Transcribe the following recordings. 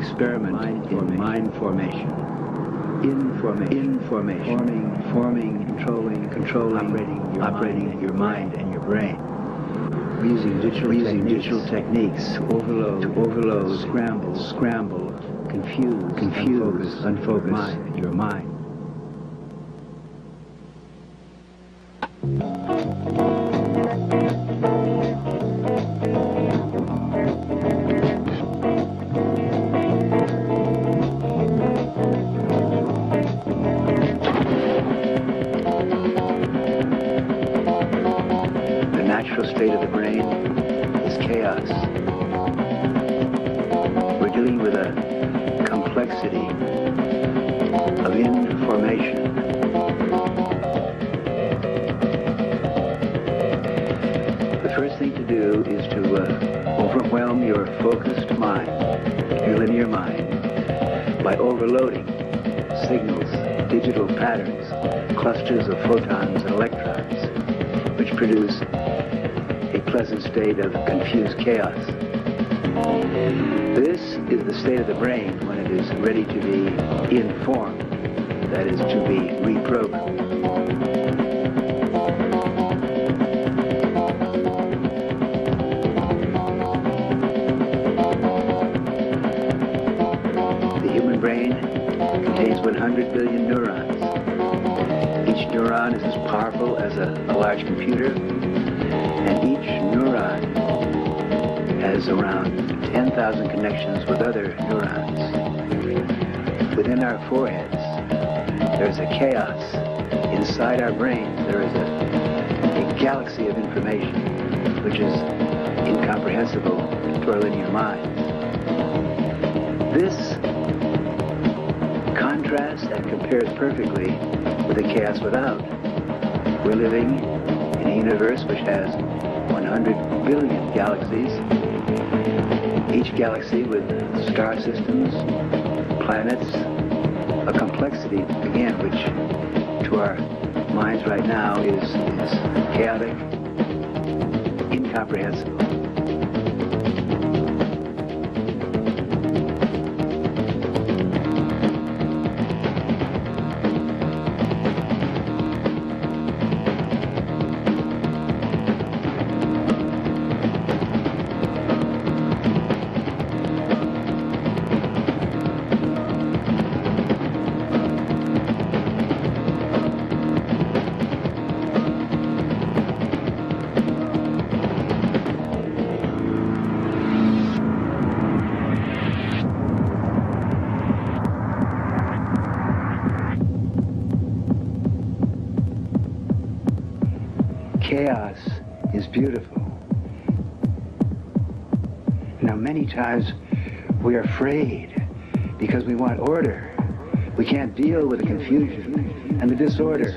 experiment in mind formation. Information, forming, controlling, operating your mind and your brain. Using digital techniques to overload, scramble, confuse, unfocus your mind. State of the brain is chaos. We're dealing with a complexity of information. The first thing to do is to overwhelm your focused mind, your linear mind, by overloading signals, digital patterns, clusters of photons and electrons, which produce a pleasant state of confused chaos. This is the state of the brain when it is ready to be informed, that is, to be reprogrammed. The human brain contains 100 billion neurons. Each neuron is as powerful as a large computer, and each neuron has around 10,000 connections with other neurons. Within our foreheads, there's a chaos. Inside our brains, there is a galaxy of information which is incomprehensible to our linear minds. This contrasts and compares perfectly with the chaos without. We're living in a universe which has 100 billion galaxies, each galaxy with star systems, planets, a complexity, again, which to our minds right now is chaotic, incomprehensible. Chaos is beautiful. Now, many times we are afraid because we want order. We can't deal with the confusion and the disorder.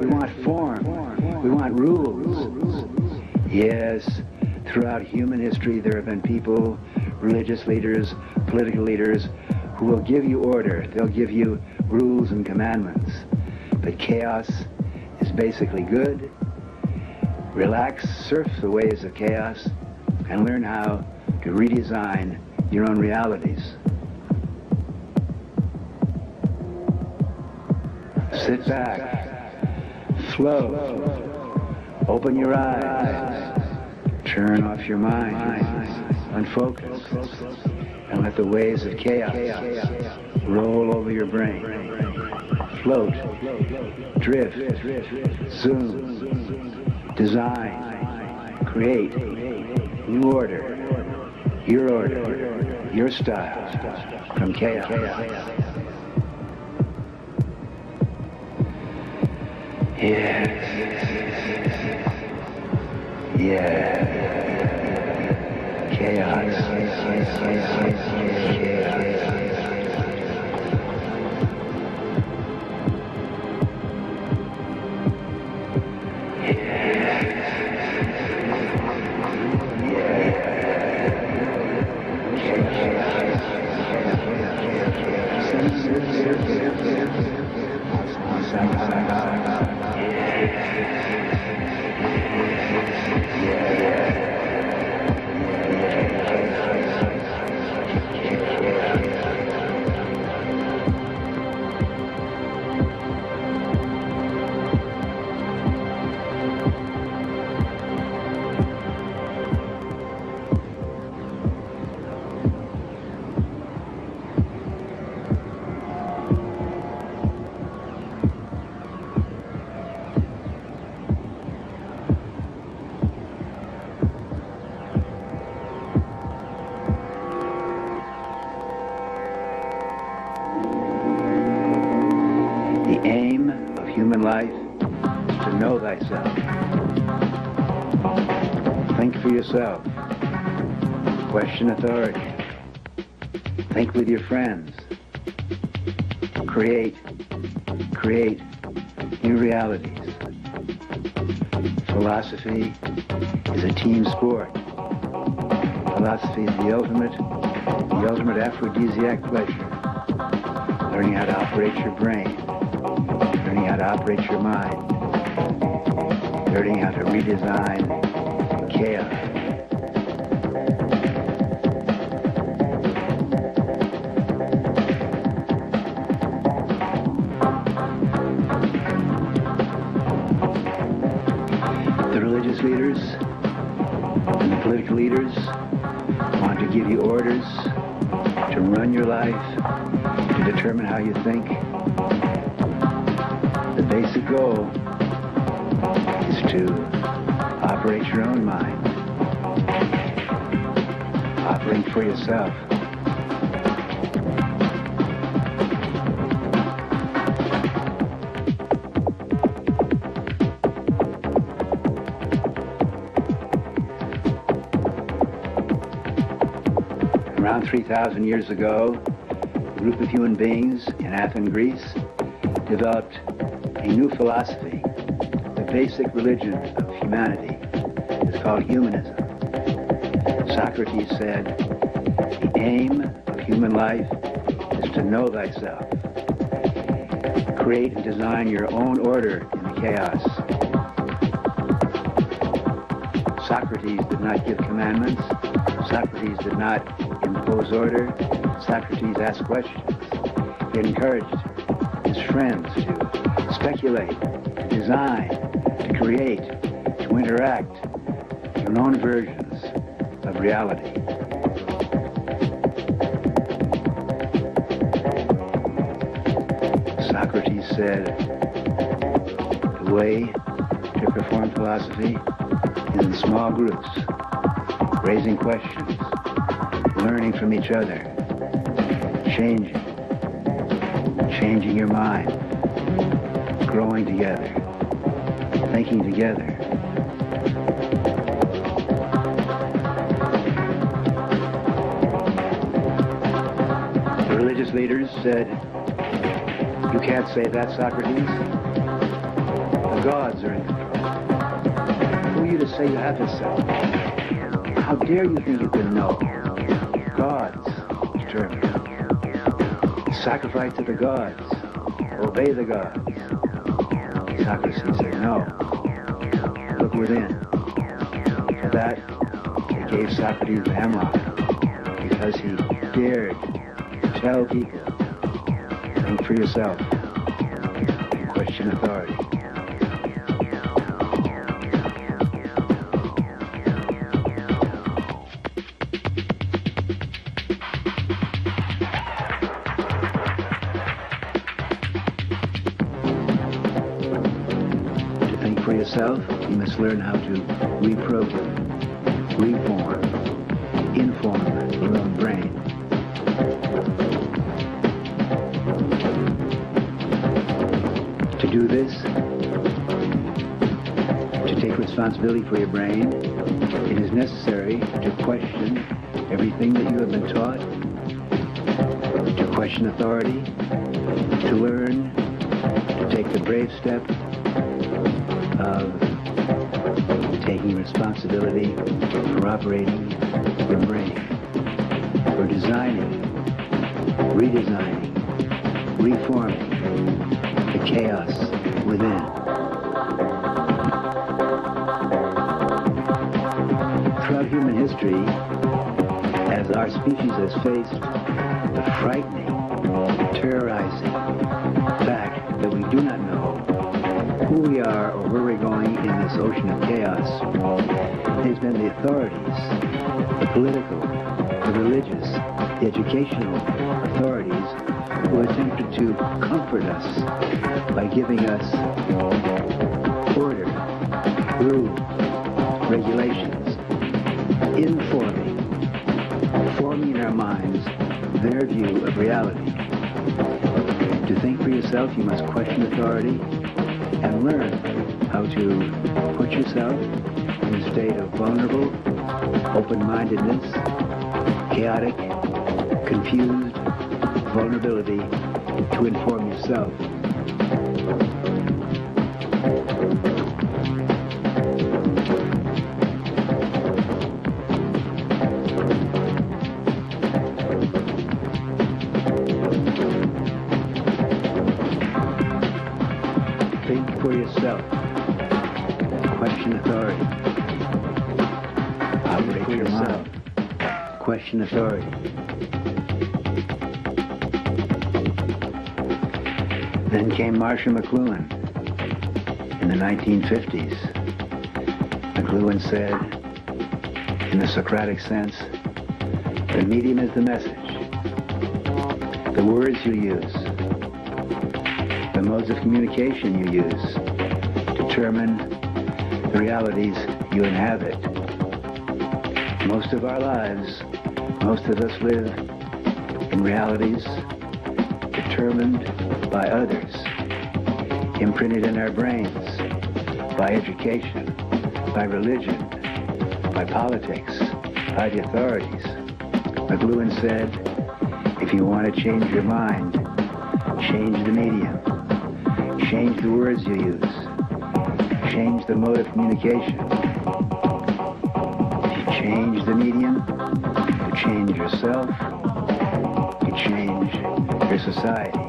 We want form. We want rules. Yes, throughout human history there have been people, religious leaders, political leaders, who will give you order. They'll give you rules and commandments. But chaos is basically good. Relax, surf the waves of chaos, and learn how to redesign your own realities. Sit back, float, open your eyes, turn off your mind, unfocus, and let the waves of chaos roll over your brain. Float, drift, zoom, design, create, new order, your style, from chaos. Chaos. thyself. Think for yourself. Question authority. Think with your friends. Create new realities. Philosophy is a team sport. Philosophy is the ultimate aphrodisiac pleasure. Learning how to operate your brain, learning how to operate your mind, learning how to redesign chaos. The religious leaders and the political leaders want to give you orders to run your life, to determine how you think. The basic goal is to operate your own mind, operate for yourself. Around 3,000 years ago, a group of human beings in Athens, Greece, developed a new philosophy. The basic religion of humanity is called humanism. Socrates said, the aim of human life is to know thyself. Create and design your own order in the chaos. Socrates did not give commandments. Socrates did not impose order. Socrates asked questions. He encouraged his friends to speculate, to design, to create, to interact their own versions of reality. Socrates said, the way to perform philosophy is in small groups, raising questions, learning from each other, changing your mind, growing together, thinking together. The religious leaders said, you can't say that, Socrates. The gods are in control. Who are you to say you have this self? How dare you think you can know? Gods determine. Sacrifice to the gods. Obey the gods. Socrates said, no. Look within. For that, they gave Socrates the hemlock, because he dared to tell people, think for yourself, and question authority. For yourself, you must learn how to reprogram, reform, inform your own brain. To do this, to take responsibility for your brain, it is necessary to question everything that you have been taught, to question authority, to learn, to take the brave step of taking responsibility for operating your brain, for designing, redesigning, reforming the chaos within. Throughout human history, as our species has faced the frightening, terrorizing fact that we do not know who we are or where we're going in this ocean of chaos, it has been the authorities, the political, the religious, the educational authorities who attempted to comfort us by giving us order, rules, regulations, forming in our minds their view of reality. To think for yourself, you must question authority and learn how to put yourself in a state of vulnerable, open-mindedness, chaotic, confused vulnerability to inform yourself. Think for yourself. Question authority. Operate for yourself. Question authority. Then came Marshall McLuhan in the 1950s. McLuhan said, in the Socratic sense, the medium is the message. The words you use, the modes of communication you use, determine the realities you inhabit. Most of our lives, most of us live in realities determined by others, imprinted in our brains, by education, by religion, by politics, by the authorities. McLuhan said, if you want to change your mind, change the medium, change the words you use, change the mode of communication. If you change the medium, you change yourself, you change your society.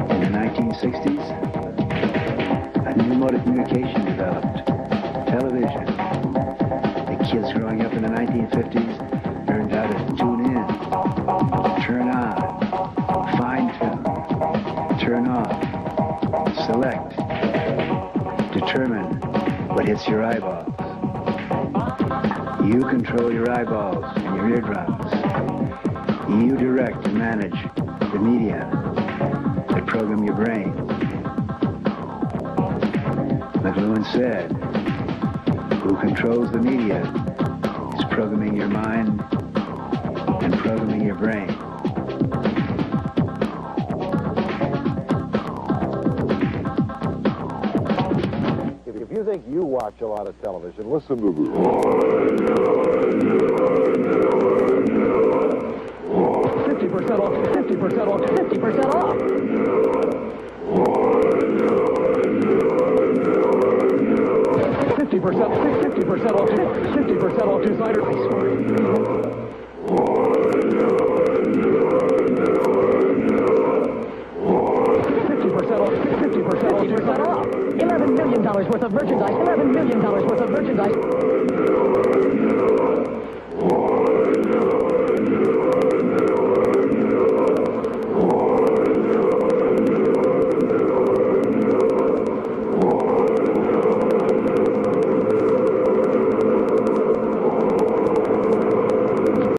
In the 1960s, a new mode of communication developed, television. The kids growing up in the 1950s learned how to tune in, turn on, fine-tune, turn off, select, determine what hits your eyeballs. You control your eyeballs and your eardrums. You direct and manage the media that program your brain. McLuhan said, who controls the media is programming your mind and programming your brain. If you think you watch a lot of television, listen to this. 50% off, 50% off, 50% off. 50% off, 50% off designer. 50% off, 50% off. $11 million worth of merchandise, $11 million worth of merchandise.